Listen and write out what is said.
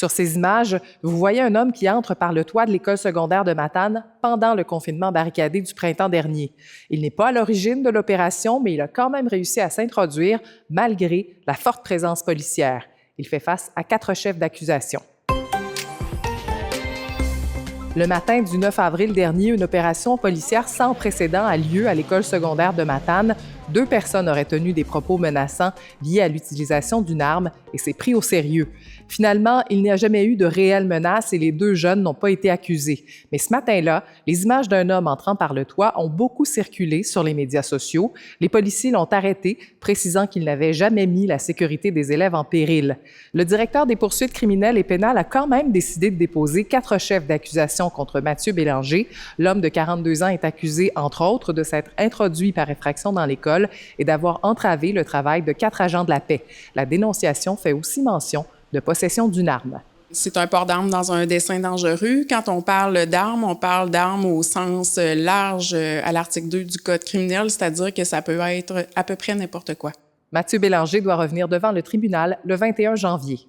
Sur ces images, vous voyez un homme qui entre par le toit de l'école secondaire de Matane pendant le confinement barricadé du printemps dernier. Il n'est pas à l'origine de l'opération, mais il a quand même réussi à s'introduire malgré la forte présence policière. Il fait face à 4 chefs d'accusation. Le matin du 9 avril dernier, une opération policière sans précédent a lieu à l'école secondaire de Matane. 2 personnes auraient tenu des propos menaçants liés à l'utilisation d'une arme et c'est pris au sérieux. Finalement, il n'y a jamais eu de réelles menaces et les 2 jeunes n'ont pas été accusés. Mais ce matin-là, les images d'un homme entrant par le toit ont beaucoup circulé sur les médias sociaux. Les policiers l'ont arrêté, précisant qu'il n'avait jamais mis la sécurité des élèves en péril. Le directeur des poursuites criminelles et pénales a quand même décidé de déposer 4 chefs d'accusation contre Mathieu Bélanger. L'homme de 42 ans est accusé, entre autres, de s'être introduit par effraction dans l'école et d'avoir entravé le travail de 4 agents de la paix. La dénonciation fait aussi mention de possession d'une arme. C'est un port d'armes dans un dessein dangereux. Quand on parle d'armes au sens large à l'article 2 du Code criminel, c'est-à-dire que ça peut être à peu près n'importe quoi. Mathieu Bélanger doit revenir devant le tribunal le 21 janvier.